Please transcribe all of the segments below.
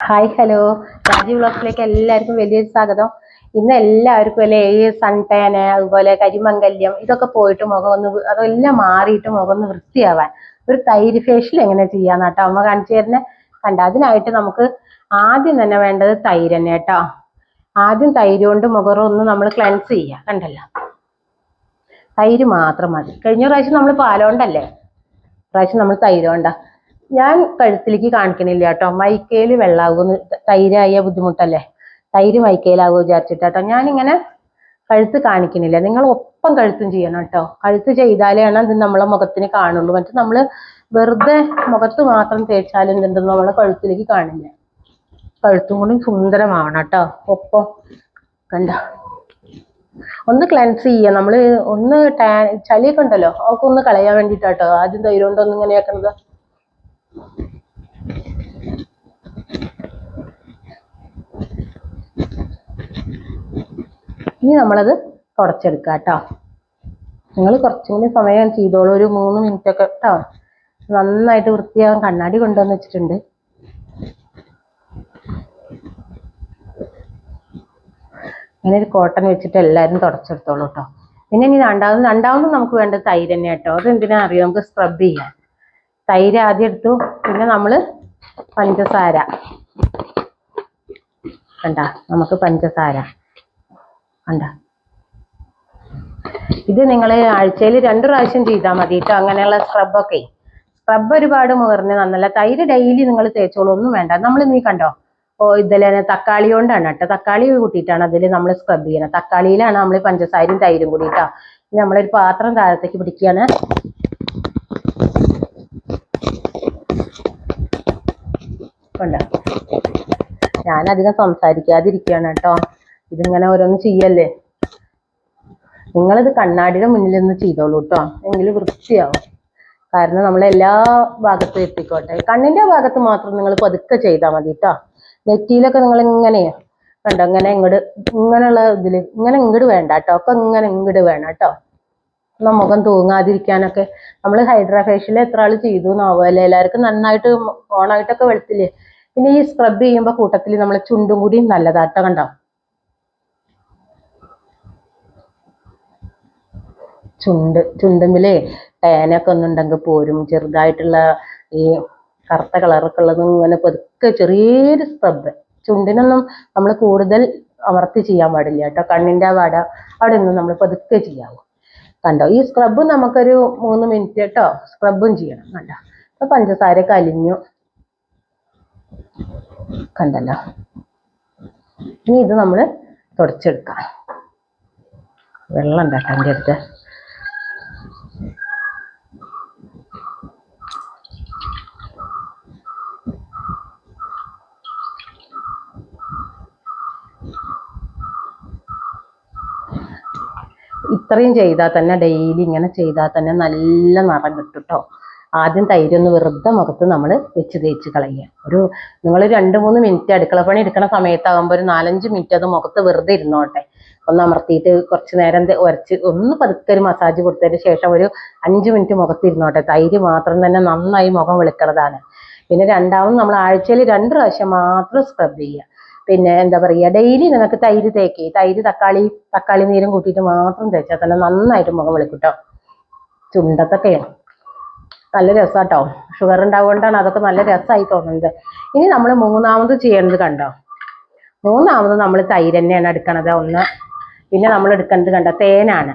Hi hello, Rajeev വ്ളോഗ്സിലേക്ക് എല്ലാവർക്കും വലിയൊരു സ്വാഗതം. ഇന്ന് എല്ലാവർക്കും അല്ലേ ഈ സൺടാന് അതുപോലെ കരിമംഗല്യം ഇതൊക്കെ പോയിട്ട് മുഖം ഒന്ന് അതെല്ലാം മാറിയിട്ട് മുഖം ഒന്ന് വൃത്തിയാവാൻ ഒരു തൈര് ഫേഷ്യൽ എങ്ങനെ ചെയ്യാന്നാട്ടോ അമ്മ കാണിച്ചു തരുന്നത്. കണ്ട, അതിനായിട്ട് നമുക്ക് ആദ്യം തന്നെ വേണ്ടത് തൈര് തന്നെ കേട്ടോ. ആദ്യം തൈര് കൊണ്ട് മുഖം ഒന്ന് നമ്മൾ ക്ലെൻസ് ചെയ്യുക. കണ്ടല്ലോ, തൈര് മാത്രം മതി. കഴിഞ്ഞ പ്രാവശ്യം നമ്മൾ പാലോണ്ടല്ലേ, പ്രാവശ്യം നമ്മൾ തൈര് കൊണ്ടാ. ഞാൻ കഴുത്തിലേക്ക് കാണിക്കണില്ല കേട്ടോ, മൈക്കയിൽ വെള്ളാകുമെന്ന്. തൈരായ ബുദ്ധിമുട്ടല്ലേ, തൈര് മൈക്കയിലാകുമോ വിചാരിച്ചിട്ടോ ഞാനിങ്ങനെ കഴുത്ത് കാണിക്കണില്ല. നിങ്ങൾ ഒപ്പം കഴുത്തും ചെയ്യണം കേട്ടോ. കഴുത്ത് ചെയ്താലാണ് ഇത് നമ്മളെ മുഖത്തിന് കാണുള്ളൂ. മറ്റേ നമ്മൾ വെറുതെ മുഖത്ത് മാത്രം തേച്ചാലും എന്തുണ്ടെന്ന് നമ്മളെ കഴുത്തിലേക്ക് കാണില്ല. കഴുത്തും കൂടി സുന്ദരമാവണം കേട്ടോ. ഒപ്പം കണ്ട ഒന്ന് ക്ലെൻസ് ചെയ്യുക. നമ്മൾ ഒന്ന് ചളിയൊക്കെ ഉണ്ടല്ലോ അവർക്ക് ഒന്ന് കളയാൻ വേണ്ടിയിട്ടാട്ടോ ആദ്യം തൈര് കൊണ്ടൊന്നും ഇങ്ങനെയാക്കണത്. ഇനി നമ്മളത് തുടച്ചെടുക്കുക കേട്ടോ. നിങ്ങൾ കുറച്ചും കൂടി സമയം ചെയ്തോളൂ, ഒരു 3 മിനിറ്റ് ഒക്കെ കേട്ടോ. നന്നായിട്ട് വൃത്തിയാകാൻ കണ്ണാടി കൊണ്ടുവന്ന് വെച്ചിട്ടുണ്ട്. ഇങ്ങനെ ഒരു കോട്ടൺ വെച്ചിട്ട് എല്ലാവരും തുടച്ചെടുത്തോളൂ കേട്ടോ. പിന്നെ ഇനി രണ്ടാമത് നമുക്ക് വേണ്ടത് തൈര് തന്നെ കേട്ടോ. അതെന്തിനാ അറിയാം, നമുക്ക് സ്ക്രബ് ചെയ്യാൻ. തൈര് ആദ്യം എടുത്തു, പിന്നെ നമ്മൾ പഞ്ചസാര കണ്ട, നമുക്ക് പഞ്ചസാര കണ്ട. ഇത് നിങ്ങൾ ആഴ്ചയിൽ 2 പ്രാവശ്യം ചെയ്താൽ മതി കേട്ടോ. അങ്ങനെയുള്ള സ്ക്രബൊക്കെ, സ്ക്രബ് ഒരുപാട് മുഖറിന് നന്നല്ല. തൈര് ഡെയിലി നിങ്ങൾ തേച്ചോളൂ, ഒന്നും വേണ്ട. നമ്മൾ നീ കണ്ടോ, ഇതിലെ തക്കാളി കൊണ്ടാണ് കേട്ടോ. തക്കാളി കൂട്ടിയിട്ടാണ് അതിൽ നമ്മൾ സ്ക്രബ് ചെയ്യണം. തക്കാളിയിലാണ് നമ്മൾ പഞ്ചസാരയും തൈരും കൂടി കേട്ടോ. നമ്മളൊരു പാത്രം താഴത്തേക്ക് പിടിക്കുകയാണ്. കണ്ടോ, ഞാനധികം സംസാരിക്കാതിരിക്കുകയാണ് കേട്ടോ. ഇതിങ്ങനെ ഓരോന്ന് ചെയ്യല്ലേ. നിങ്ങളിത് കണ്ണാടിയുടെ മുന്നിൽ നിന്ന് ചെയ്തോളൂ കേട്ടോ, എങ്കിൽ വൃത്തിയാവും. കാരണം നമ്മളെല്ലാ ഭാഗത്തും എത്തിക്കോട്ടെ. കണ്ണിന്റെ ഭാഗത്ത് മാത്രം നിങ്ങൾ പതുക്കെ ചെയ്താൽ മതി കേട്ടോ. നെറ്റിയിലൊക്കെ നിങ്ങൾ ഇങ്ങനെ കണ്ടോ, ഇങ്ങനെ ഇങ്ങനെയുള്ള ഇതിൽ ഇങ്ങോട്ട് വേണ്ട കേട്ടോ. ഒക്കെ ഇങ്ങോട്ട് വേണം കേട്ടോ. മുഖം തൂങ്ങാതിരിക്കാനൊക്കെ. നമ്മൾ ഹൈഡ്രാ ഫേഷ്യൽ എത്ര ആൾ ചെയ്തു എന്നാവുമല്ലേ, എല്ലാവർക്കും നന്നായിട്ട് ഓണായിട്ടൊക്കെ വെളുത്തില്ലേ. പിന്നെ ഈ സ്ക്രബ് ചെയ്യുമ്പോൾ കൂട്ടത്തിൽ നമ്മൾ ചുണ്ടും കൂടി നല്ലതാട്ടോ. കണ്ടോ, ചുണ്ടുമ്പിലേ ടേനൊക്കെ ഒന്നുണ്ടെങ്കിൽ പോരും. ചെറുതായിട്ടുള്ള ഈ കറുത്ത കളറൊക്കെ ഉള്ളത് ഇങ്ങനെ പതുക്കെ ചെറിയൊരു സ്ക്രബ്. ചുണ്ടിനൊന്നും നമ്മൾ കൂടുതൽ അമർത്തി ചെയ്യാൻ പാടില്ല കേട്ടോ. കണ്ണിൻ്റെ അവിടെ ഒന്നും നമ്മൾ പതുക്കെ ചെയ്യാവൂ. കണ്ടോ, ഈ സ്ക്രബ് നമുക്കൊരു 3 മിനിറ്റ് കേട്ടോ സ്ക്രബും ചെയ്യണം. കണ്ടോ, അപ്പൊ പഞ്ചസാര കലിഞ്ഞു കണ്ടല്ലോ. ഇനി ഇത് നമ്മൾ തുടച്ചെടുക്കാം. വെള്ളം ഉണ്ടാക്കാം എൻ്റെ അടുത്ത്. ഇത്രയും ചെയ്താൽ തന്നെ, ഡെയിലി ഇങ്ങനെ ചെയ്താൽ തന്നെ നല്ല നിറം കിട്ടും കേട്ടോ. ആദ്യം തൈരൊന്ന് വെറുതെ മുഖത്ത് നമ്മൾ തേച്ച് കളയുക. നിങ്ങൾ 2-3 മിനിറ്റ് അടുക്കള പണി എടുക്കുന്ന സമയത്താകുമ്പോൾ ഒരു 4-5 മിനിറ്റ് അത് മുഖത്ത് വെറുതെ ഇരുന്നോട്ടെ. ഒന്ന് അമർത്തിയിട്ട് കുറച്ച് നേരം ഉരച്ച് ഒന്ന് പതുക്കെ ഒരു മസാജ് കൊടുത്തതിന് ശേഷം ഒരു 5 മിനിറ്റ് മുഖത്ത് ഇരുന്നോട്ടെ. തൈര് മാത്രം തന്നെ നന്നായി മുഖം വെളുക്കുന്നതാണ്. പിന്നെ രണ്ടാമത് നമ്മൾ ആഴ്ചയിൽ 2 പ്രാവശ്യം മാത്രം സ്ക്രബ് ചെയ്യുക. പിന്നെ എന്താ പറയുക, ഡെയിലി നിങ്ങൾക്ക് തൈര് തേക്കി, തൈര് തക്കാളി നീരും കൂട്ടിയിട്ട് മാത്രം തേച്ചാൽ തന്നെ നന്നായിട്ട് മുഖം വെളുക്കിട്ടോ. ചുണ്ടത്തൊക്കെ നല്ല രസമാട്ടോ. ഷുഗർ ഉണ്ടാവുകൊണ്ടാണ് അതൊക്കെ നല്ല രസമായി തോന്നുന്നത്. ഇനി നമ്മൾ മൂന്നാമത് ചെയ്യേണ്ടത് കണ്ടോ, മൂന്നാമത് നമ്മൾ തൈര് തന്നെയാണ് എടുക്കണത് ഒന്ന്. പിന്നെ നമ്മൾ എടുക്കേണ്ടത് കണ്ടോ, തേനാണ്.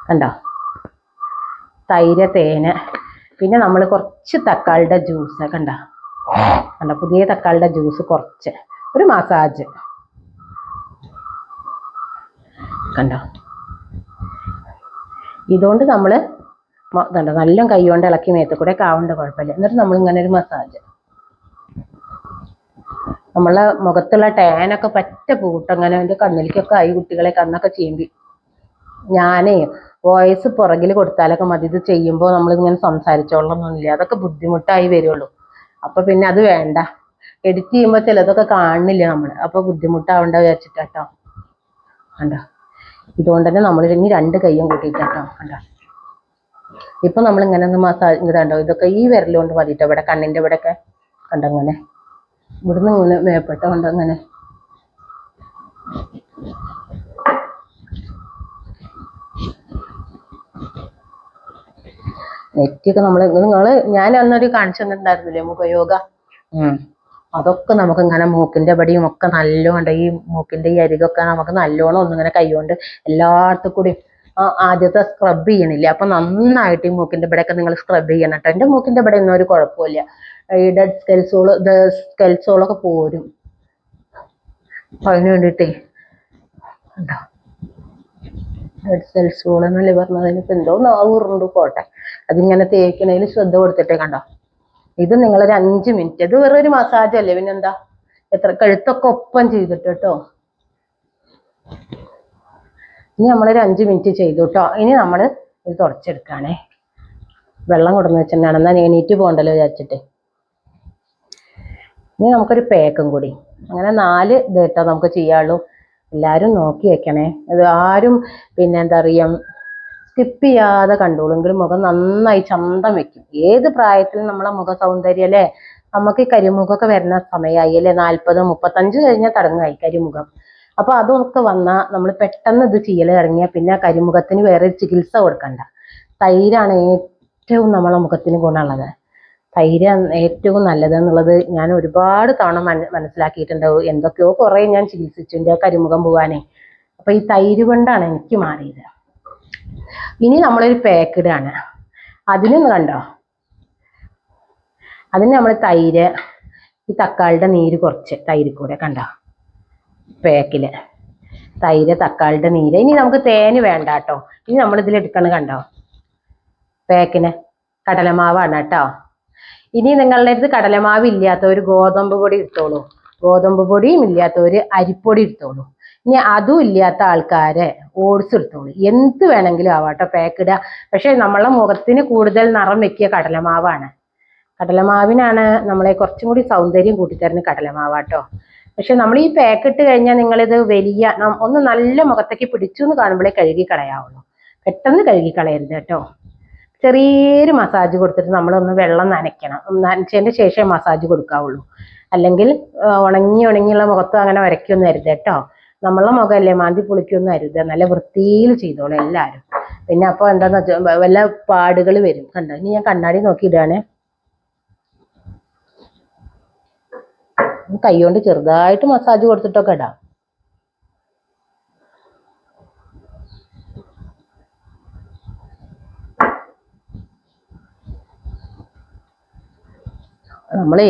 കണ്ടോ, തൈര്, തേന്. പിന്നെ നമ്മൾ കുറച്ച് തക്കാളിയുടെ ജ്യൂസ് കണ്ടോ, പുതിയ തക്കാളിയുടെ ജ്യൂസ് കുറച്ച്, ഒരു മസാജ് കണ്ടോ. ഇതുകൊണ്ട് നമ്മൾ കണ്ടോ നല്ല കൈ കൊണ്ട് ഇളക്കി മേത്ത് കൂടെ ആവേണ്ട കുഴപ്പമില്ല. എന്നിട്ട് നമ്മൾ ഇങ്ങനെ ഒരു മസാജ്. നമ്മളെ മുഖത്തുള്ള ടാനൊക്കെ പറ്റ പൂട്ടങ്ങനെ എൻ്റെ കണ്ണിലേക്കൊക്കെ ആയി. കുട്ടികളെ കണ്ണൊക്കെ ചെയ്യുമ്പോൾ ഞാനേ വോയിസ് പുറകിൽ കൊടുത്താലൊക്കെ മതി. ഇത് ചെയ്യുമ്പോൾ നമ്മളിങ്ങനെ സംസാരിച്ചോളൊന്നുമില്ല, അതൊക്കെ ബുദ്ധിമുട്ടായി വരുള്ളൂ. അപ്പൊ പിന്നെ അത് വേണ്ട. എഡിറ്റ് ചെയ്യുമ്പോൾ ചിലതൊക്കെ കാണുന്നില്ല നമ്മൾ, അപ്പൊ ബുദ്ധിമുട്ടാവണ്ട വിചാരിച്ചിട്ടോ. കണ്ടോ, ഇതുകൊണ്ട് തന്നെ നമ്മൾ ഇനി 2 കൈയും കൂട്ടിയിട്ടോ. കണ്ടോ, ഇപ്പൊ നമ്മൾ ഇങ്ങനെ ഒന്ന് മസാജ് കണ്ടോ. ഇതൊക്കെ ഈ വിരലുകൊണ്ട് മതിട്ടോ, ഇവിടെ കണ്ണിന്റെ ഇവിടെ ഒക്കെ കണ്ടോ. അങ്ങനെ ഇവിടുന്ന് ഇങ്ങനെ മേപ്പെട്ട അങ്ങനെ നെറ്റൊക്കെ ഞാൻ അന്നൊരു കാണിച്ചു തന്നിട്ടുണ്ടായിരുന്നില്ലേ മുഖയോഗ. അതൊക്കെ നമുക്ക് ഇങ്ങനെ മൂക്കിന്റെ പടിയും ഒക്കെ നല്ലോണം ഈ മൂക്കിന്റെ ഈ അരികൊക്കെ നമുക്ക് നല്ലോണം ഒന്നിങ്ങനെ കൈകൊണ്ട് എല്ലായിടത്തും കൂടി ആദ്യത്തെ സ്ക്രബ് ചെയ്യണില്ലേ, അപ്പൊ നന്നായിട്ട് ഈ മൂക്കിന്റെ ഇവിടെയൊക്കെ നിങ്ങൾ സ്ക്രബ് ചെയ്യണം കേട്ടോ. എന്റെ മൂക്കിന്റെ ഇവിടെ ഒന്നും ഒരു കുഴപ്പമില്ല. ഈ ഡെഡ് സ്കെൽസോളൊക്കെ പോരും. അതിന് വേണ്ടിയിട്ടേ ഉണ്ടോ ഡെഡ് സെൽസോൾ എന്നല്ലേ പറഞ്ഞത്, അതിനിപ്പോ എന്തോ നാവൂറുണ്ട് പോട്ടെ. അതിങ്ങനെ തേക്കണേൽ ശ്രദ്ധ കൊടുത്തിട്ടേ കണ്ടോ. ഇത് നിങ്ങളൊരു 5 മിനിറ്റ്, ഇത് വേറെ ഒരു മസാജ് അല്ലേ, പിന്നെന്താ. എത്ര കഴുത്തൊക്കെ ഒപ്പം ചെയ്തിട്ട് കേട്ടോ. ഇനി നമ്മളൊരു 5 മിനിറ്റ് ചെയ്തു കേട്ടോ. ഇനി നമ്മൾ ഇത് തുടച്ചെടുക്കുകയാണേ. വെള്ളം കൊടുന്ന് വെച്ചിട്ടുണ്ടാണ്, എന്നാൽ എണീറ്റ് പോകണ്ടല്ലോ വിചാരിച്ചിട്ട്. ഇനി നമുക്കൊരു പാക്കും കൂടി, അങ്ങനെ 4 ഇത് കേട്ടോ നമുക്ക് ചെയ്യാനുള്ളൂ. എല്ലാവരും നോക്കി വെക്കണേ. അത് ആരും പിന്നെ എന്താ പറയുക സ്കിപ്പ് ചെയ്യാതെ കണ്ടോളെങ്കിൽ മുഖം നന്നായി ചന്തം വെക്കും. ഏത് പ്രായത്തിലും നമ്മളെ മുഖ സൗന്ദര്യം അല്ലേ. നമുക്ക് ഈ കരിമുഖമൊക്കെ വരുന്ന സമയമായി അല്ലേ, 40, 35 കഴിഞ്ഞാൽ തുടങ്ങായി കരിമുഖം. അപ്പൊ അതൊക്കെ വന്നാൽ നമ്മൾ പെട്ടെന്ന് ഇത് ചെയ്യൽ ഇറങ്ങിയാൽ പിന്നെ കരിമുഖത്തിന് വേറെ ചികിത്സ കൊടുക്കണ്ട. തൈരാണ് ഏറ്റവും നമ്മളെ മുഖത്തിന് ഗുണമുള്ളത്. തൈര് ഏറ്റവും നല്ലതെന്നുള്ളത് ഞാൻ ഒരുപാട് തവണ മനസ്സിലാക്കിയിട്ടുണ്ടാവും. എന്തൊക്കെയോ കുറെ ഞാൻ ചികിത്സിച്ചു എൻ്റെ കരിമുഖം പോവാനേ. അപ്പൊ ഈ തൈര് കൊണ്ടാണ് എനിക്ക് മാറിയത്. ഇനി നമ്മളൊരു പാക്ക് ഇടാണ്. അതിനൊന്ന് കണ്ടോ, അതിന് നമ്മൾ തൈര്, ഈ തക്കാളിയുടെ നീര് കുറച്ച് തൈര് കൂടെ കണ്ടോ, പാക്കില് തൈര് തക്കാളിയുടെ നീര്. ഇനി നമുക്ക് തേന് വേണ്ട കേട്ടോ. ഇനി നമ്മൾ ഇതിലെടുക്കണ കണ്ടോ പാക്കിന് കടലമാവാണ് കേട്ടോ. ഇനി നിങ്ങളുടെ അടുത്ത് കടലമാവ് ഇല്ലാത്തവർ ഗോതമ്പ് പൊടി എടുത്തോളൂ. ഗോതമ്പ് പൊടിയും ഇല്ലാത്തവർ അരിപ്പൊടി എടുത്തോളൂ. ഇനി അതും ഇല്ലാത്ത ആൾക്കാരെ ഓട്സ് എടുത്തോളൂ. എന്ത് വേണമെങ്കിലും ആവാട്ടോ പാക്ക് ഇടുക. പക്ഷെ നമ്മളെ മുഖത്തിന് കൂടുതൽ നിറം വെക്കിയ കടലമാവാണ്. കടലമാവിനാണ് നമ്മളെ കുറച്ചും കൂടി സൗന്ദര്യം കൂട്ടിത്തരുന്ന കടലമാവാട്ടോ. പക്ഷെ നമ്മൾ ഈ പാക്ക് ഇട്ട് കഴിഞ്ഞാൽ നിങ്ങളിത് വലിയ ഒന്ന് നല്ല മുഖത്തേക്ക് പിടിച്ചു എന്ന് കാണുമ്പോഴേ കഴുകി കളയാവുള്ളൂ. പെട്ടെന്ന് കഴുകി കളയരുത് കേട്ടോ. ചെറിയൊരു മസാജ് കൊടുത്തിട്ട് നമ്മളൊന്ന് വെള്ളം നനയ്ക്കണം. നനച്ചതിന് ശേഷം മസാജ് കൊടുക്കാവുള്ളൂ. അല്ലെങ്കിൽ ഉണങ്ങിയുള്ള മുഖത്തും അങ്ങനെ വരയ്ക്കൊന്നും അരുത് കേട്ടോ. നമ്മളെ മുഖമല്ലേ, മാന്തി പൊളിക്കൊന്നും അരുത്. നല്ല വൃത്തിയിൽ ചെയ്തോളൂ എല്ലാവരും. പിന്നെ അപ്പോൾ എന്താന്ന് വെച്ചാൽ വല്ല പാടുകൾ വരും കണ്ടോ. ഇനി ഞാൻ കണ്ണാടി നോക്കി ഇടുകയാണേ. കൈ കൊണ്ട് ചെറുതായിട്ട് മസാജ് കൊടുത്തിട്ടൊക്കെ ഇടാം. നമ്മളേ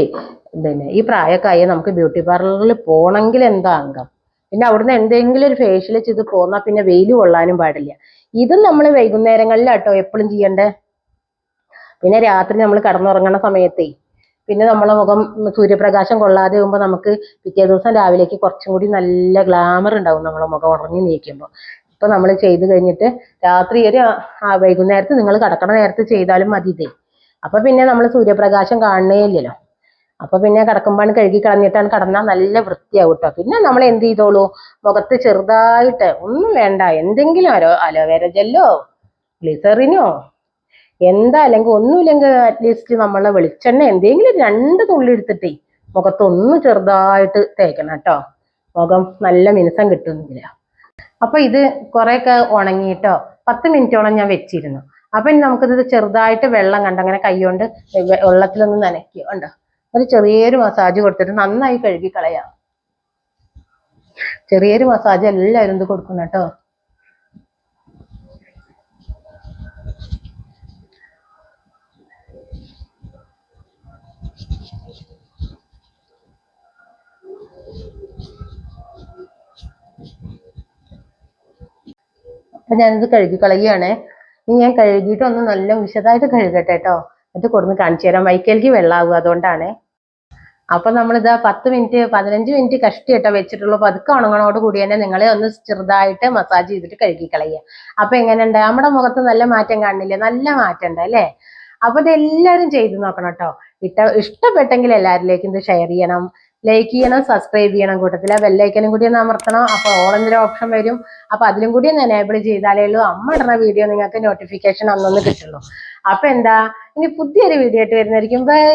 പിന്നെ ഈ പ്രായമൊക്കെ നമുക്ക് ബ്യൂട്ടി പാർലറിൽ പോകണമെങ്കിൽ എന്താ അംഗം. പിന്നെ അവിടുന്ന് എന്തെങ്കിലും ഒരു ഫേഷ്യൽ ചെയ്ത് പോന്നാൽ പിന്നെ വെയിൽ കൊള്ളാനും പാടില്ല. ഇതും നമ്മൾ വൈകുന്നേരങ്ങളിലാട്ടോ എപ്പോഴും ചെയ്യണ്ടേ. പിന്നെ രാത്രി നമ്മൾ കിടന്നുറങ്ങണ സമയത്തേ പിന്നെ നമ്മളെ മുഖം സൂര്യപ്രകാശം കൊള്ളാതെ ആകുമ്പോൾ നമുക്ക് പിറ്റേ ദിവസം രാവിലേക്ക് കുറച്ചും കൂടി നല്ല ഗ്ലാമർ ഉണ്ടാവും നമ്മളെ മുഖം ഉറങ്ങി നീക്കുമ്പോൾ. ഇപ്പൊ നമ്മൾ ചെയ്ത് കഴിഞ്ഞിട്ട് രാത്രി ഒരു വൈകുന്നേരത്ത് നിങ്ങൾ കിടക്കണ നേരത്ത് ചെയ്താലും മതി ഇതേ. അപ്പൊ പിന്നെ നമ്മൾ സൂര്യപ്രകാശം കാണണേ ഇല്ലല്ലോ. അപ്പൊ പിന്നെ കിടക്കുമ്പോൾ കഴുകി കളഞ്ഞിട്ടാണ് കിടന്നാൽ നല്ല വൃത്തിയാവും കേട്ടോ. പിന്നെ നമ്മൾ എന്ത് ചെയ്തോളൂ, മുഖത്ത് ചെറുതായിട്ട് ഒന്നും വേണ്ട, എന്തെങ്കിലും അലോവേര ജെല്ലോ ഗ്ലിസറിനോ എന്താ, അല്ലെങ്കിൽ ഒന്നുമില്ലെങ്കിൽ അറ്റ്ലീസ്റ്റ് നമ്മളെ വെളിച്ചെണ്ണ എന്തെങ്കിലും 2 തുള്ളി എടുത്തിട്ടേ മുഖത്തൊന്ന് ചെറുതായിട്ട് തേക്കണം കേട്ടോ. മുഖം നല്ല മിനുസം കിട്ടുന്നില്ല. അപ്പൊ ഇത് കുറെയൊക്കെ ഉണങ്ങിയിട്ടോ 10 മിനിറ്റോളം ഞാൻ വെച്ചിരുന്നു. അപ്പൊ ഇനി നമുക്കിത് ചെറുതായിട്ട് വെള്ളം കണ്ടങ്ങനെ കൈകൊണ്ട് വെള്ളത്തിലൊന്ന് നനയ്ക്കുക ഉണ്ടോ. ഒരു ചെറിയൊരു മസാജ് കൊടുത്തിട്ട് നന്നായി കഴുകി കളയാം. ചെറിയൊരു മസാജ് എല്ലാവരും ഇത് കൊടുക്കണം കേട്ടോ. അപ്പൊ ഞാനിത് കഴുകി കളയുകയാണേ. ഇനി ഞാൻ കഴുകിയിട്ട് ഒന്ന് നല്ല വിശദമായിട്ട് കഴുകട്ടെ കേട്ടോ. അത് കൊടുന്ന് കാണിച്ചു തരാം. വൈക്കൽക്ക് വെള്ളമാവുക അതുകൊണ്ടാണ്. അപ്പൊ നമ്മളിതാ 10 മിനിറ്റ് 15 മിനിറ്റ് കഷ്ടിട്ടോ വെച്ചിട്ടുള്ളൂ. പതുക്കെ ഉണങ്ങണോട് കൂടി തന്നെ നിങ്ങളെ ഒന്ന് ചെറുതായിട്ട് മസാജ് ചെയ്തിട്ട് കഴുകി കളയുക. അപ്പൊ എങ്ങനെയുണ്ട്, നമ്മുടെ മുഖത്ത് നല്ല മാറ്റം കാണില്ലേ? നല്ല മാറ്റം ഉണ്ട് അല്ലേ. അപ്പൊ ഇത് എല്ലാവരും ചെയ്ത് നോക്കണം കേട്ടോ. ഇഷ്ടപ്പെട്ടെങ്കിൽ എല്ലാവരിലേക്കും ഇത് ഷെയർ ചെയ്യണം, ലൈക്ക് ചെയ്യണം, സബ്സ്ക്രൈബ് ചെയ്യണം. കൂട്ടത്തിലെ ബെല്ലൈക്കനും കൂടി ഒന്ന് അമർത്തണം. അപ്പൊ ഓൾ എന്നൊരു ഓപ്ഷൻ വരും. അപ്പൊ അതിലും കൂടി ഒന്ന് എനേബിൾ ചെയ്താലേ ഉള്ളൂ അമ്മ ഇടുന്ന വീഡിയോ നിങ്ങൾക്ക് നോട്ടിഫിക്കേഷൻ അന്നൊന്ന് കിട്ടുള്ളൂ. അപ്പൊ എന്താ, ഇനി പുതിയൊരു വീഡിയോ ആയിട്ട് വരുന്നതായിരിക്കും. ബൈ.